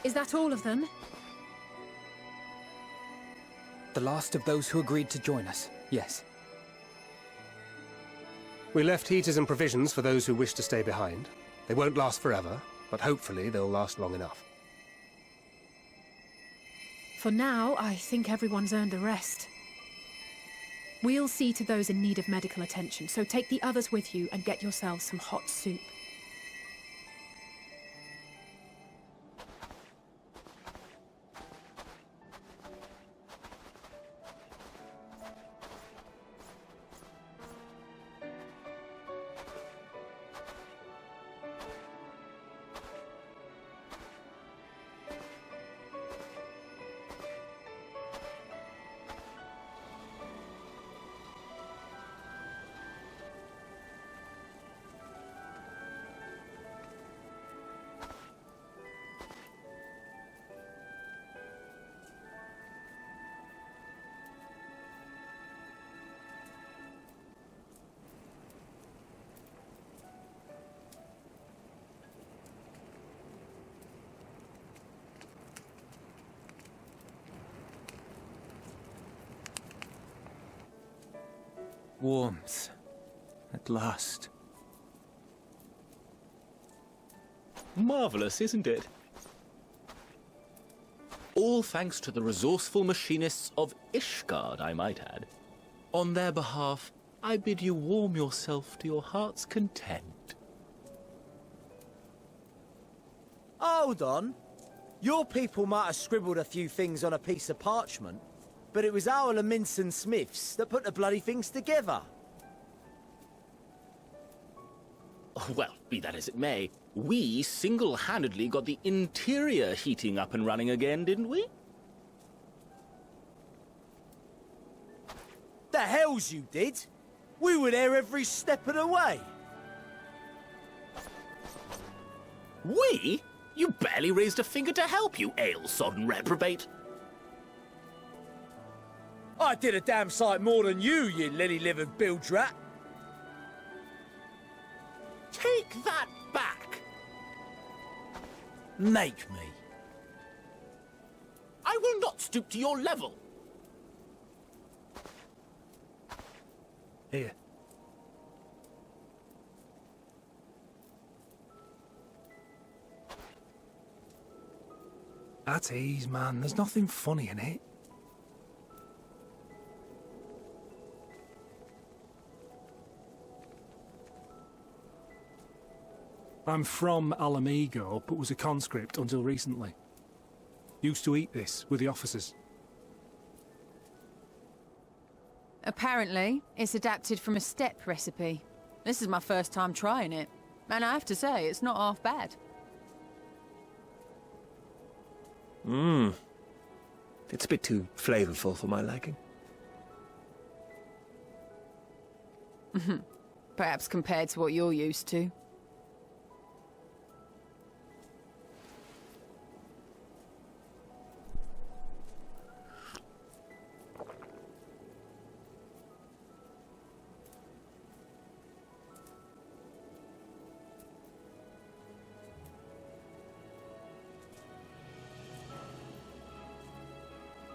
Is that all of them? The last of those who agreed to join us, yes. We left heaters and provisions for those who wish to stay behind. They won't last forever, but hopefully they'll last long enough. For now, I think everyone's earned a rest. We'll see to those in need of medical attention, so take the others with you and get yourselves some hot soup. Warmth. At last. Marvelous, isn't it? All thanks to the resourceful machinists of Ishgard, I might add. On their behalf, I bid you warm yourself to your heart's content. Hold on. Your people might have scribbled a few things on a piece of parchment, but it was our Laminson Smiths that put the bloody things together. Well, be that as it may, we single-handedly got the interior heating up and running again, didn't we? The hells you did! We were there every step of the way. We? You barely raised a finger to help, you ale-sodden reprobate. I did a damn sight more than you, you lily-livered bilge rat. Take that back! Make me. I will not stoop to your level. Here. At ease, man. There's nothing funny in it. I'm from Alamigo, but was a conscript until recently. Used to eat this with the officers. Apparently, it's adapted from a steppe recipe. This is my first time trying it, and I have to say, it's not half bad. It's a bit too flavorful for my liking. Perhaps compared to what you're used to.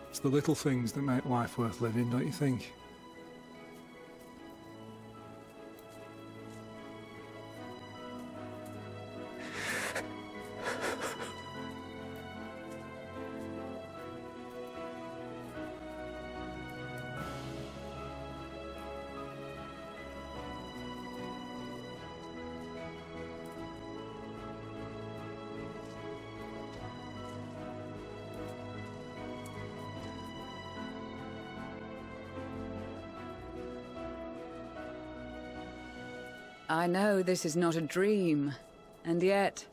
It's the little things that make life worth living, don't you think? I know this is not a dream, and yet...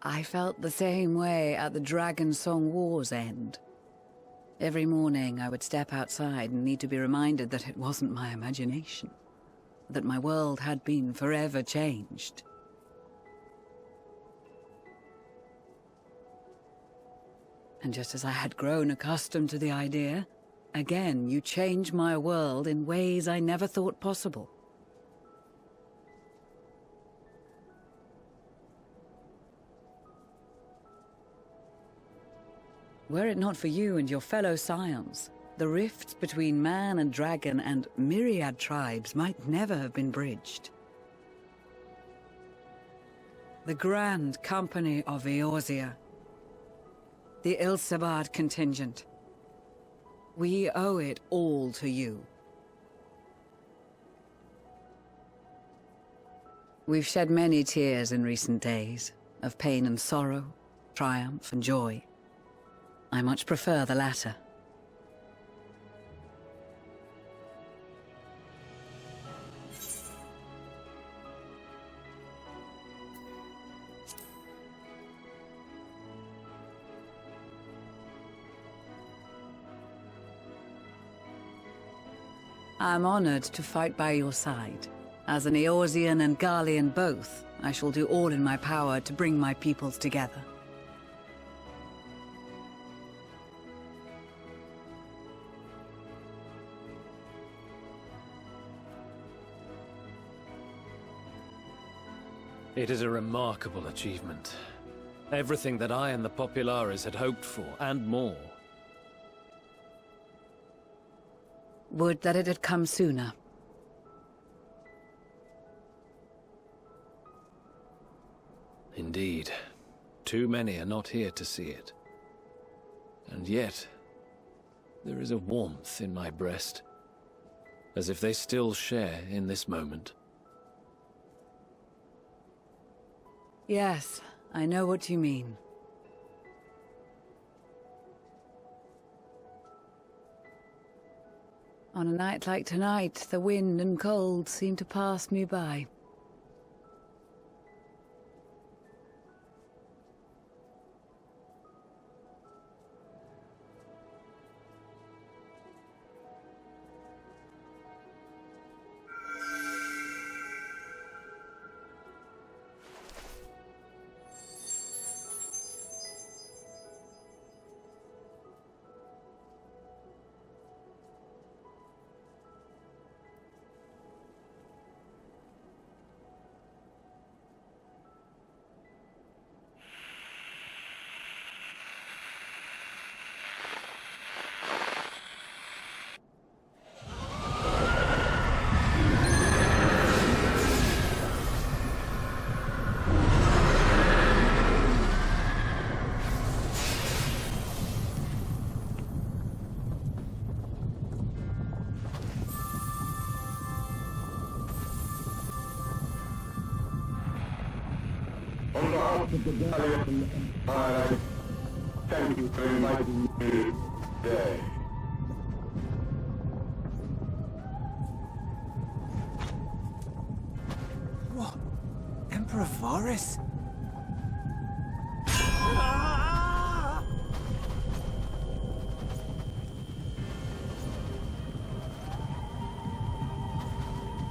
I felt the same way at the Dragon Song War's end. Every morning I would step outside and need to be reminded that it wasn't my imagination, that my world had been forever changed. And just as I had grown accustomed to the idea, Again, you change my world in ways I never thought possible. Were it not for you and your fellow scions, the rifts between man and dragon and myriad tribes might never have been bridged. The Grand Company of Eorzea, the Ilsabard contingent. We owe it all to you. We've shed many tears in recent days, of pain and sorrow, triumph and joy. I much prefer the latter. I'm honored to fight by your side. As an Eorzean and Garlean both, I shall do all in my power to bring my peoples together. It is a remarkable achievement. Everything that I and the Populares had hoped for, and more. Would that it had come sooner. Indeed. Too many are not here to see it. And yet, there is a warmth in my breast, as if they still share in this moment. Yes, I know what you mean. On a night like tonight, the wind and cold seem to pass me by. On behalf of the Valiant, I thank you for inviting me today. What? Emperor Varus?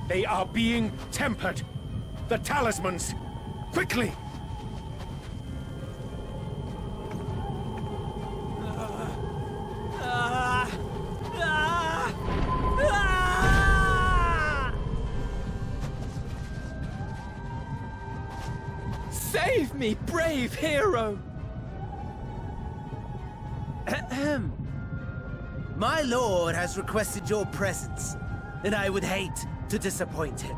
They are being tempered. The talismans! Quickly! Save me, brave hero! Ahem. My lord has requested your presence, and I would hate to disappoint him.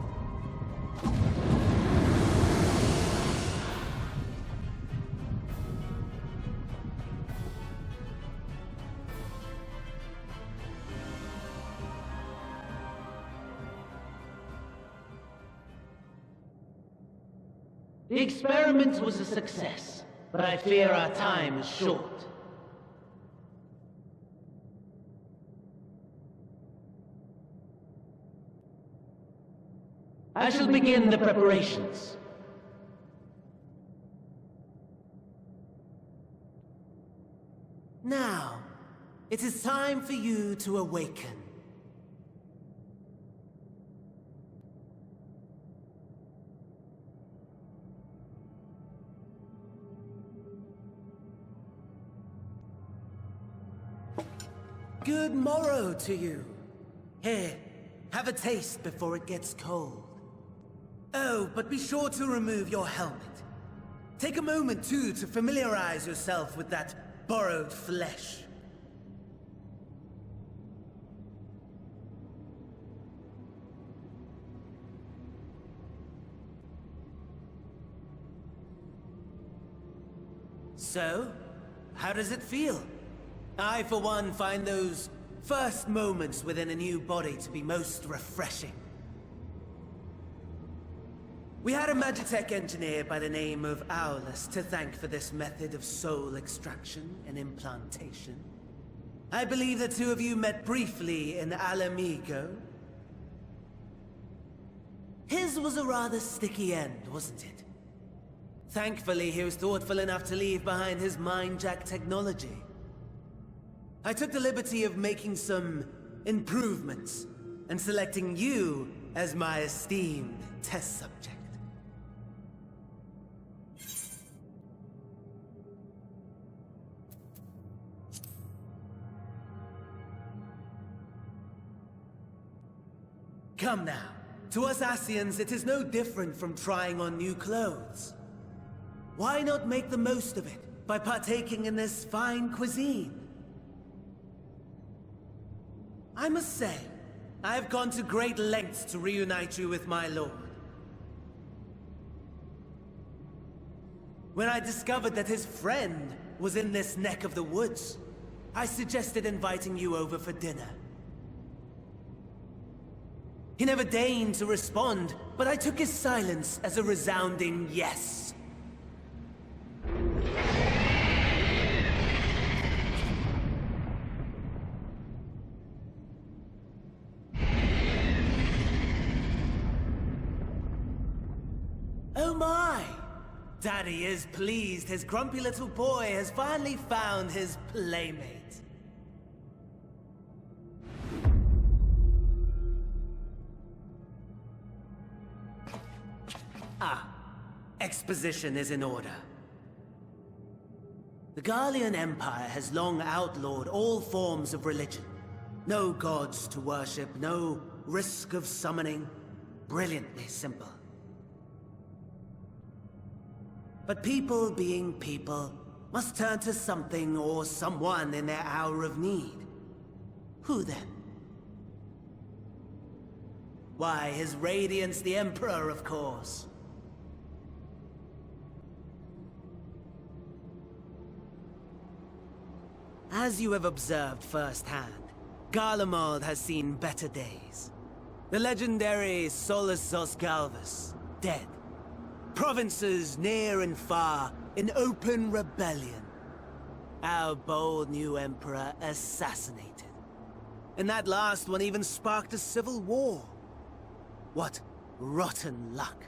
The experiment was a success, but I fear our time is short. I shall begin the preparations. Now, it is time for you to awaken. good morrow to you. Here, have a taste before it gets cold. Oh, but be sure to remove your helmet. Take a moment, too, to familiarize yourself with that borrowed flesh. So, how does it feel? I, for one, find those first moments within a new body to be most refreshing. We had a Magitech engineer by the name of Eldest to thank for this method of soul extraction and implantation. I believe the two of you met briefly in Alamigo. His was a rather sticky end, wasn't it? Thankfully, he was thoughtful enough to leave behind his mind-jack technology. I took the liberty of making some improvements and selecting you as my esteemed test subject. Come now. To us Asians, it is no different from trying on new clothes. Why not make the most of it by partaking in this fine cuisine? I must say, I have gone to great lengths to reunite you with my lord. When I discovered that his friend was in this neck of the woods, I suggested inviting you over for dinner. He never deigned to respond, but I took his silence as a resounding yes. Oh my! Daddy is pleased his grumpy little boy has finally found his playmate. Exposition is in order. The Garlean Empire has long outlawed all forms of religion. No gods to worship, no risk of summoning. Brilliantly simple. But people being people must turn to something or someone in their hour of need. Who then? Why, His Radiance the Emperor, of course. As you have observed firsthand, Garlemald has seen better days. The legendary Solus Zosgalvus, dead. Provinces near and far in open rebellion. Our bold new emperor assassinated. And that last one even sparked a civil war. What rotten luck.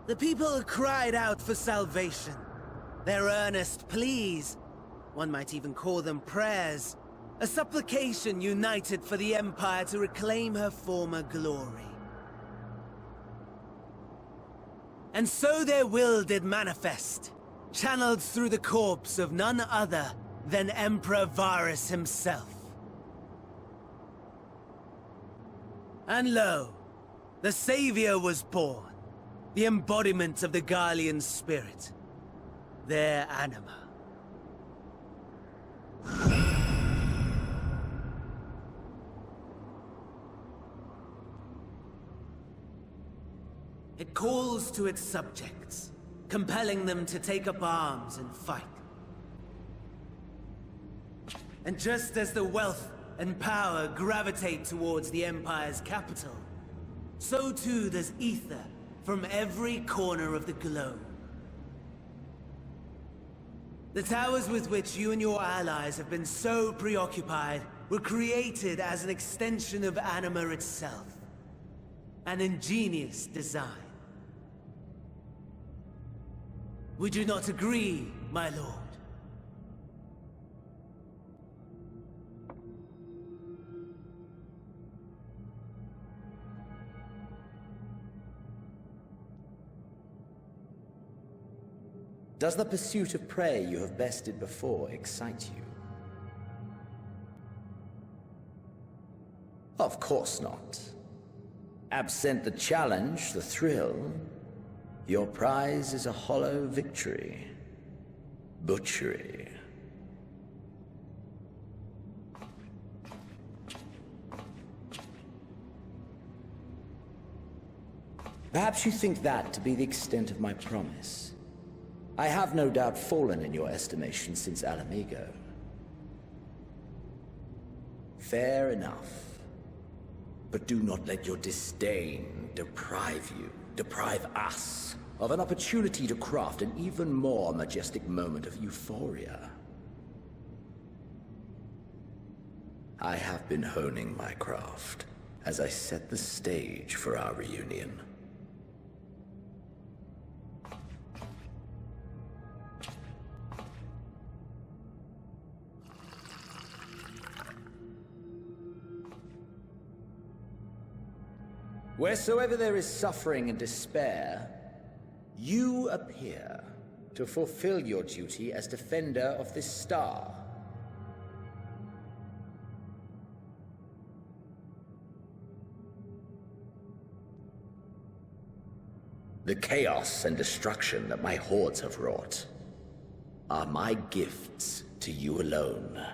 The people cried out for salvation. Their earnest pleas, one might even call them prayers, a supplication united for the Empire to reclaim her former glory. And so their will did manifest, channeled through the corpse of none other than Emperor Varus himself. And lo, the Savior was born, the embodiment of the Garlean spirit. Their anima. It calls to its subjects, compelling them to take up arms and fight. And just as the wealth and power gravitate towards the Empire's capital, so too does ether from every corner of the globe. The towers with which you and your allies have been so preoccupied were created as an extension of Anima itself. An ingenious design. Would you not agree, my lord? Does the pursuit of prey you have bested before excite you? Of course not. Absent the challenge, the thrill, your prize is a hollow victory. Butchery. Perhaps you think that to be the extent of my promise. I have no doubt fallen in your estimation since Alamigo. Fair enough. But do not let your disdain deprive us, of an opportunity to craft an even more majestic moment of euphoria. I have been honing my craft as I set the stage for our reunion. Wheresoever there is suffering and despair, you appear to fulfill your duty as defender of this star. The chaos and destruction that my hordes have wrought are my gifts to you alone.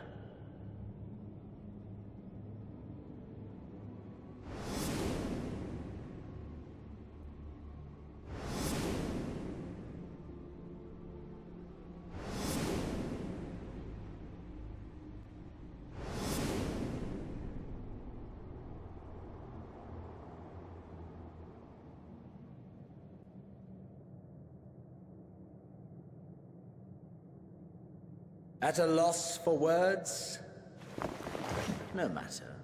At a loss for words? No matter.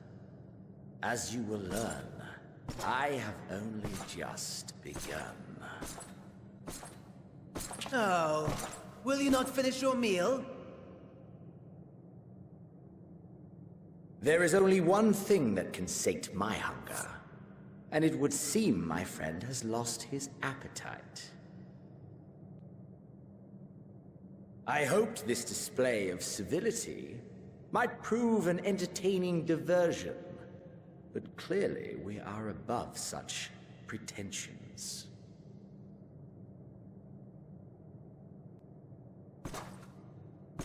As you will learn, I have only just begun. Oh, will you not finish your meal? There is only one thing that can sate my hunger, and it would seem my friend has lost his appetite. I hoped this display of civility might prove an entertaining diversion, but clearly we are above such pretensions.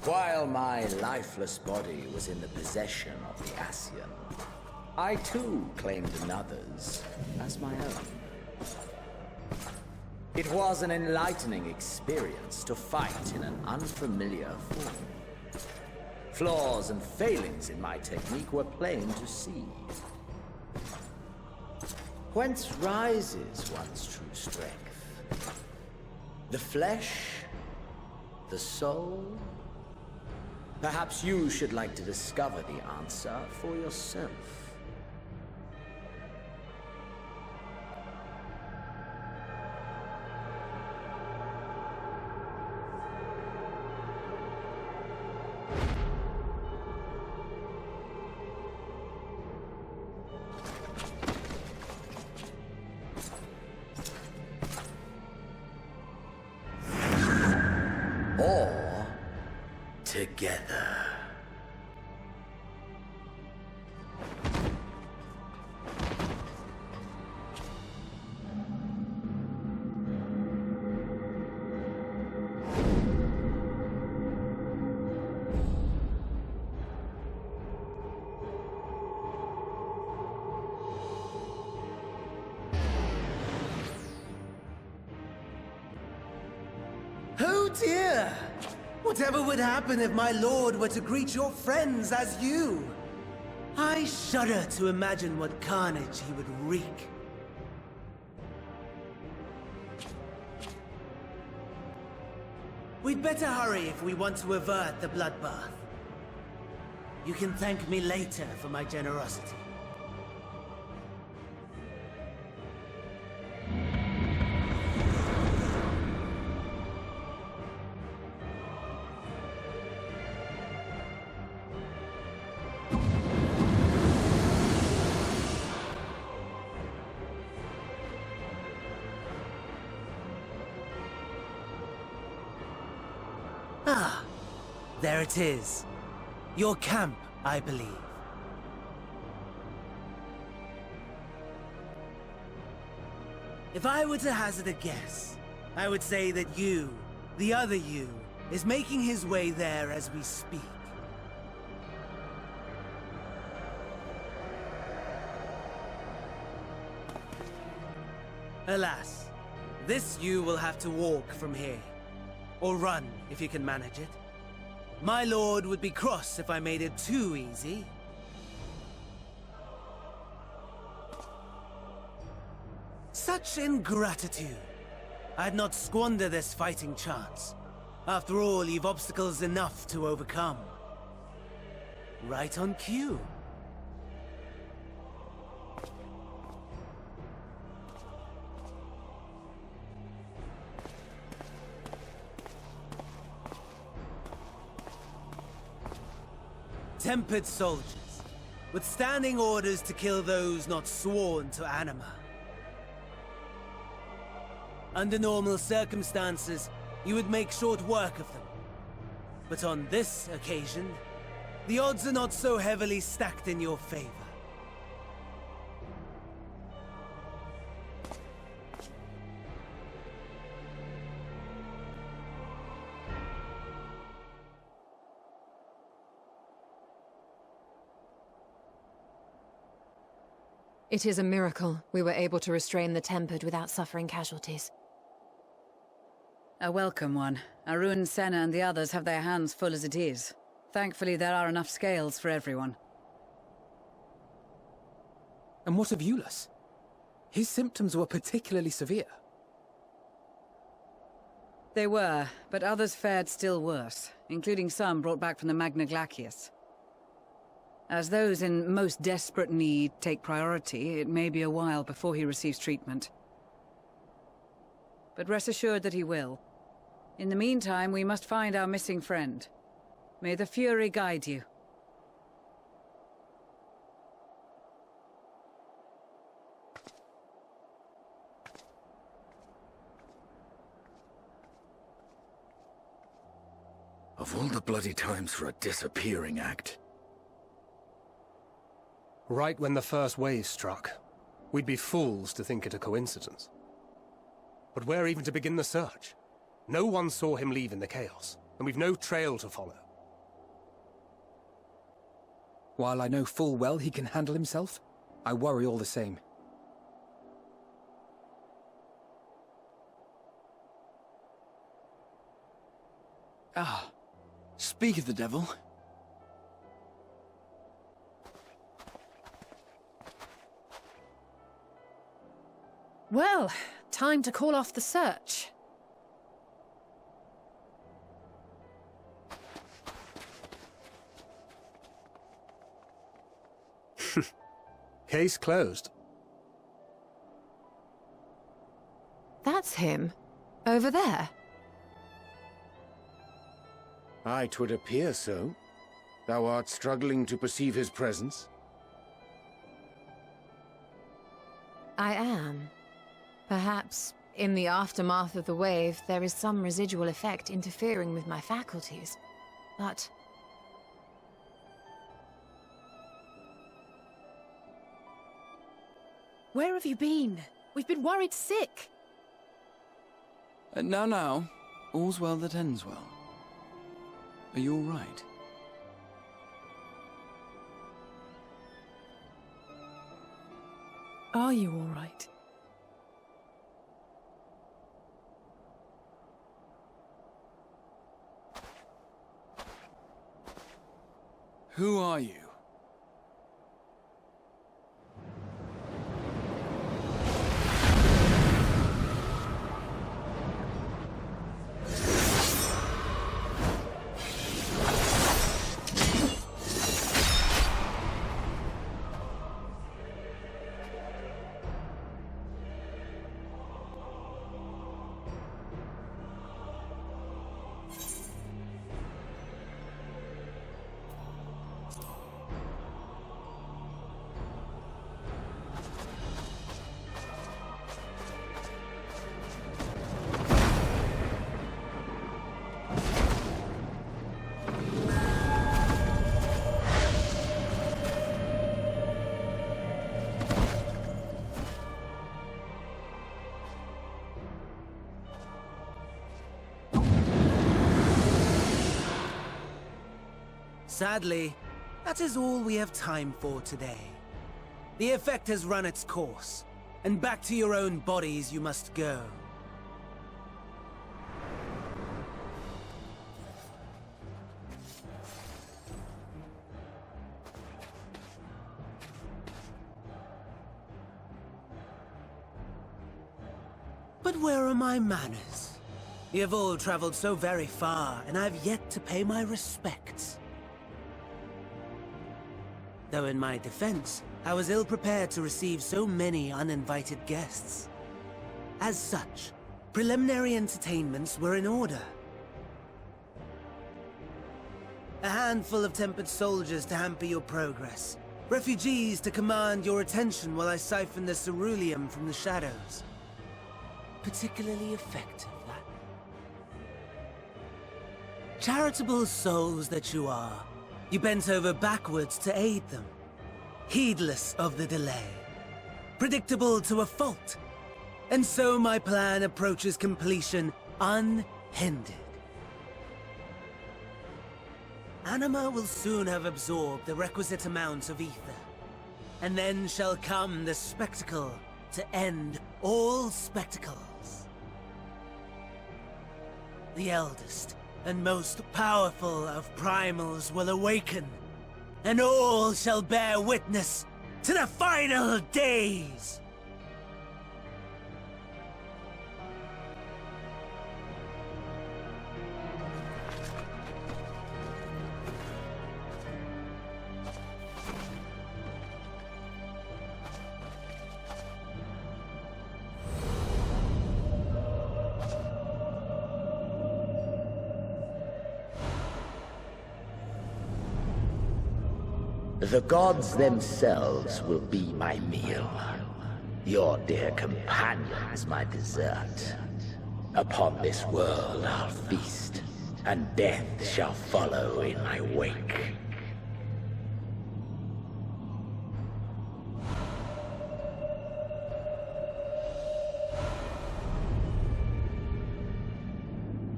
While my lifeless body was in the possession of the Ascian, I too claimed another's as my own. It was an enlightening experience to fight in an unfamiliar form. Flaws and failings in my technique were plain to see. Whence rises one's true strength? The flesh? The soul? Perhaps you should like to discover the answer for yourself. Or together. Oh dear! Whatever would happen if my lord were to greet your friends as you? I shudder to imagine what carnage he would wreak. We'd better hurry if we want to avert the bloodbath. You can thank me later for my generosity. Ah, there it is. Your camp, I believe. If I were to hazard a guess, I would say that you, the other you, is making his way there as we speak. Alas, this you will have to walk from here. Or run, if you can manage it. My lord would be cross if I made it too easy. Such ingratitude. I'd not squander this fighting chance. After all, you've obstacles enough to overcome. Right on cue. Tempered soldiers, withstanding orders to kill those not sworn to anima. Under normal circumstances, you would make short work of them. But on this occasion, the odds are not so heavily stacked in your favor. It is a miracle we were able to restrain the Tempered without suffering casualties. A welcome one. Arun, Senna and the others have their hands full as it is. Thankfully, there are enough scales for everyone. And what of Eulus? His symptoms were particularly severe. They were, but others fared still worse, including some brought back from the Magna Glacius. As those in most desperate need take priority, it may be a while before he receives treatment. But rest assured that he will. In the meantime, we must find our missing friend. May the Fury guide you. Of all the bloody times for a disappearing act. Right when the first wave struck, we'd be fools to think it a coincidence. But where even to begin the search? No one saw him leave in the chaos, and we've no trail to follow. While I know full well he can handle himself, I worry all the same. Ah, speak of the devil. Well, time to call off the search. Case closed. That's him. Over there. Aye, 'twould appear so. Thou art struggling to perceive his presence? I am. Perhaps, in the aftermath of the wave, there is some residual effect interfering with my faculties. But... Where have you been? We've been worried sick. Now, all's well that ends well. Are you all right? Are you all right? Who are you? Sadly, that is all we have time for today. The effect has run its course, and back to your own bodies you must go. But where are my manners? You have all traveled so very far, and I have yet to pay my respects. Though in my defense, I was ill-prepared to receive so many uninvited guests. As such, preliminary entertainments were in order. A handful of tempered soldiers to hamper your progress. Refugees to command your attention while I siphon the ceruleum from the shadows. Particularly effective, that. Charitable souls that you are, you bent over backwards to aid them, heedless of the delay, predictable to a fault. And so my plan approaches completion unhindered. Anima will soon have absorbed the requisite amount of ether, and then shall come the spectacle to end all spectacles. The eldest and most powerful of primals will awaken, and all shall bear witness to the final days! The gods themselves will be my meal. Your dear companions my dessert. Upon this world I'll feast, and death shall follow in my wake.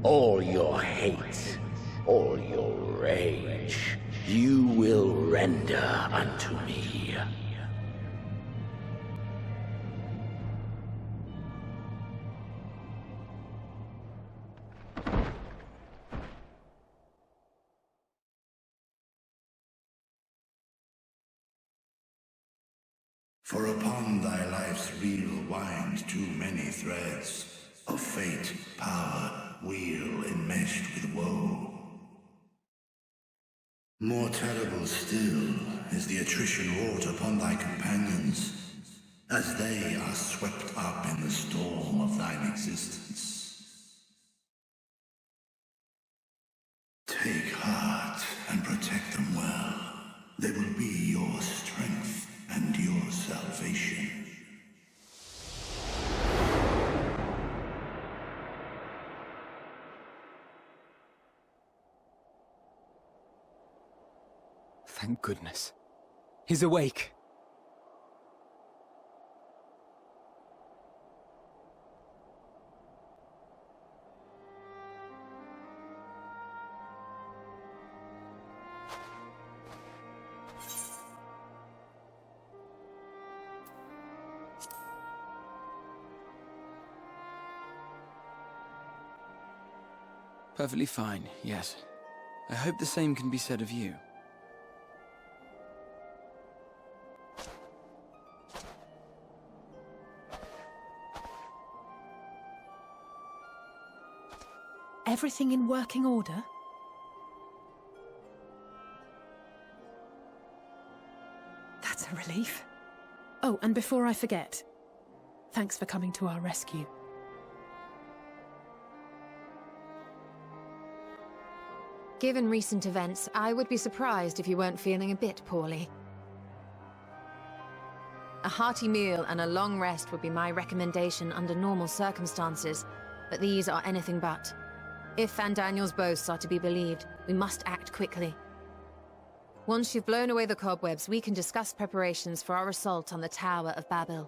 All your hate, all your rage, you will render unto me. For upon thy life's reel wind too many threads of fate, power, weal enmeshed with woe. More terrible still is the attrition wrought upon thy companions, as they are swept up in the storm of thine existence. Take heart and protect them well. They will be your strength and your salvation. Thank goodness. He's awake. Perfectly fine, yes. I hope the same can be said of you. Everything in working order? That's a relief. Oh, and before I forget, thanks for coming to our rescue. Given recent events, I would be surprised if you weren't feeling a bit poorly. A hearty meal and a long rest would be my recommendation under normal circumstances, but these are anything but. If Fandaniel's boasts are to be believed, we must act quickly. Once you've blown away the cobwebs, we can discuss preparations for our assault on the Tower of Babil.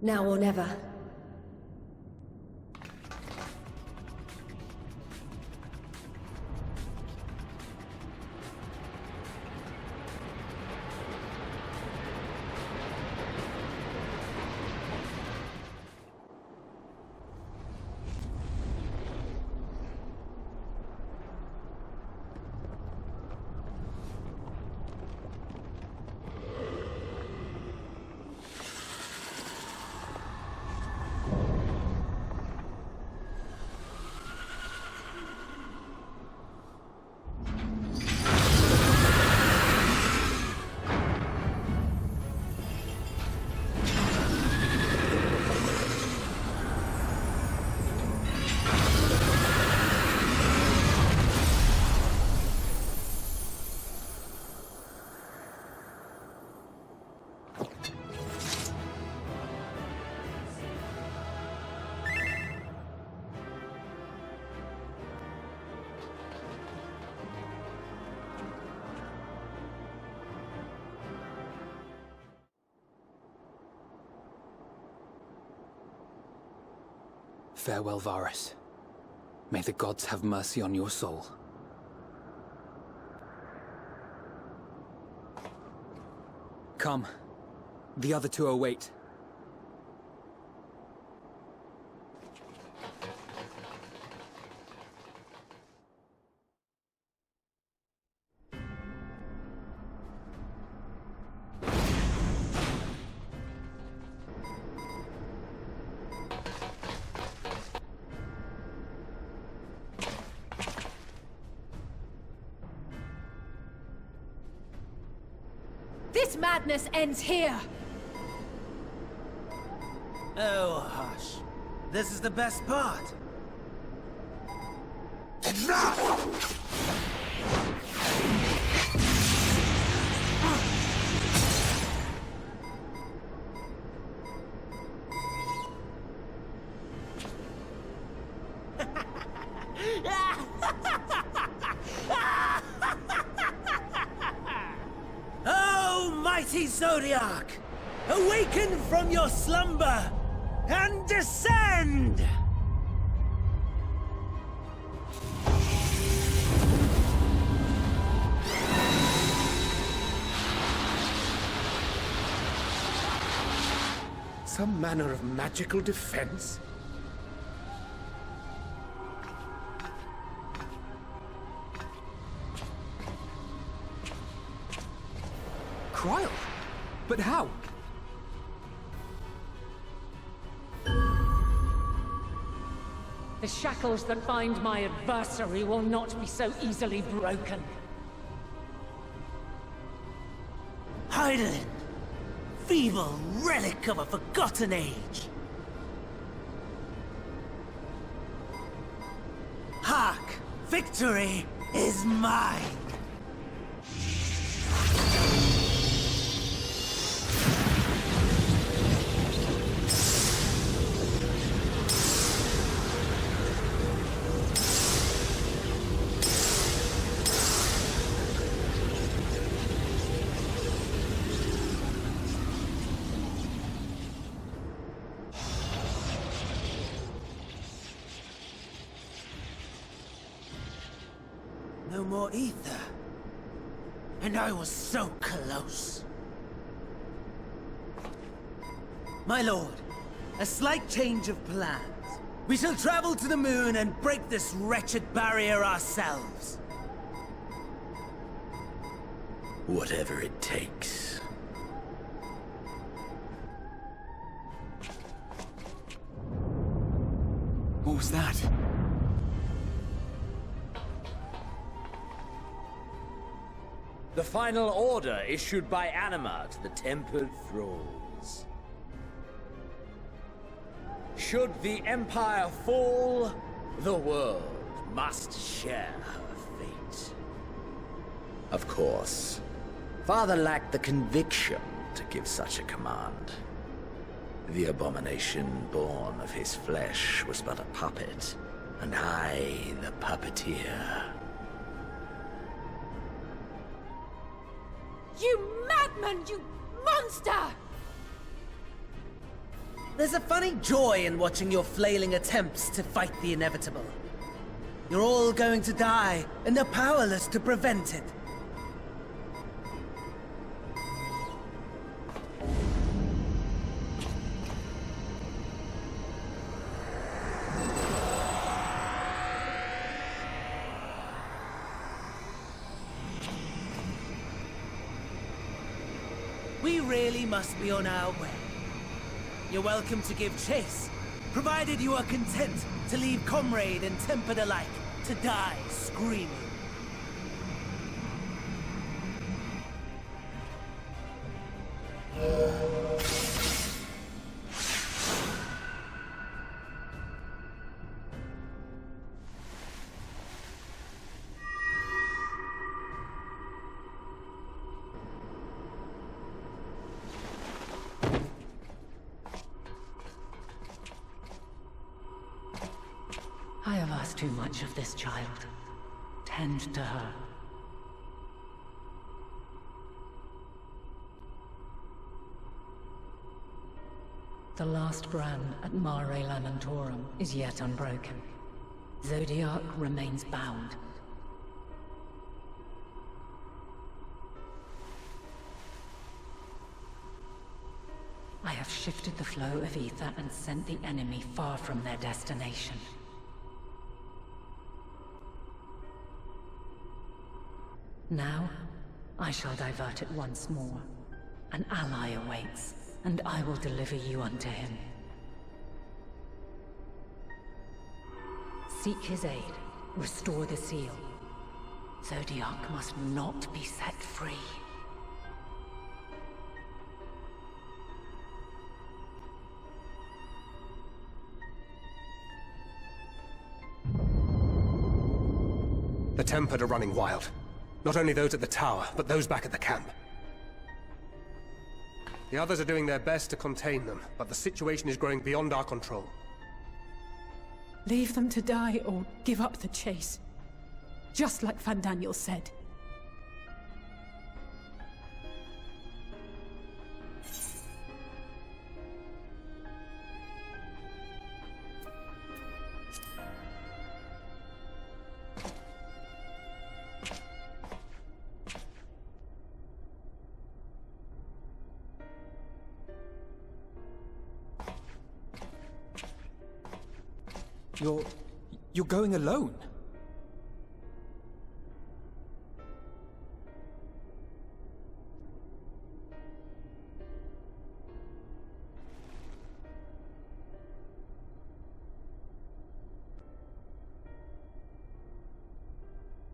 Now or never. Farewell, Varus. May the gods have mercy on your soul. Come. The other two await. This madness ends here! Oh, hush. This is the best part. Oh, mighty Zodiark! Awaken from your slumber and descend! Some manner of magical defense? Cryle? But how? The shackles that bind my adversary will not be so easily broken. Hydaelyn! Feeble relic of a forgotten age! Hark! Victory is mine! No more ether. And I was so close. My lord, a slight change of plans. We shall travel to the moon and break this wretched barrier ourselves. Whatever it takes. What was that? The final order issued by Anima to the tempered thralls. Should the Empire fall, the world must share her fate. Of course. Father lacked the conviction to give such a command. The abomination born of his flesh was but a puppet, and I the puppeteer. You madman! You monster! There's a funny joy in watching your flailing attempts to fight the inevitable. You're all going to die, and they're powerless to prevent it. We really must be on our way. You're welcome to give chase, provided you are content to leave comrade and tempered alike to die screaming. I have asked too much of this child. Tend to her. The last brand at Mare Lamentorum is yet unbroken. Zodiark remains bound. I have shifted the flow of ether and sent the enemy far from their destination. Now, I shall divert it once more. An ally awaits, and I will deliver you unto him. Seek his aid. Restore the seal. Zodiark must not be set free. The Tempered are running wild. Not only those at the tower, but those back at the camp. The others are doing their best to contain them, but the situation is growing beyond our control. Leave them to die or give up the chase. Just like Fandaniel said. You're going alone?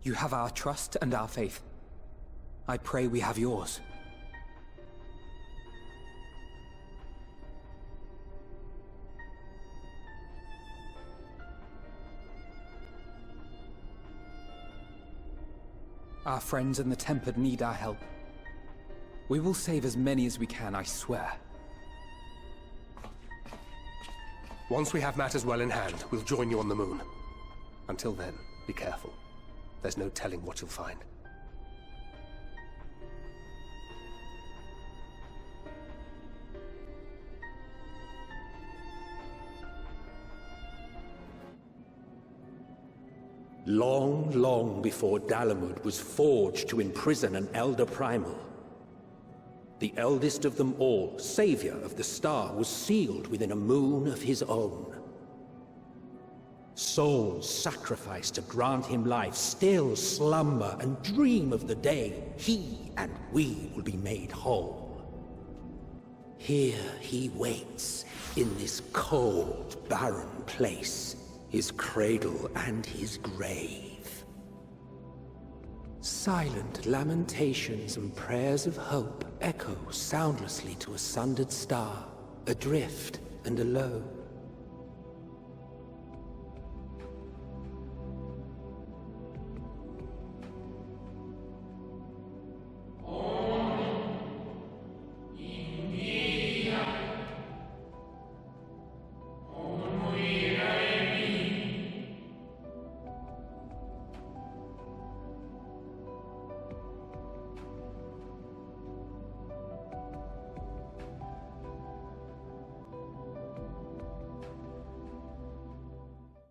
You have our trust and our faith. I pray we have yours. Our friends and the Tempered need our help. We will save as many as we can, I swear. Once we have matters well in hand, we'll join you on the moon. Until then, be careful. There's no telling what you'll find. Long, long before Dalamud was forged to imprison an elder primal, the eldest of them all, savior of the star, was sealed within a moon of his own. Souls sacrificed to grant him life still slumber and dream of the day he and we will be made whole. Here he waits, in this cold, barren place, his cradle and his grave. Silent lamentations and prayers of hope echo soundlessly to a sundered star, adrift and alone.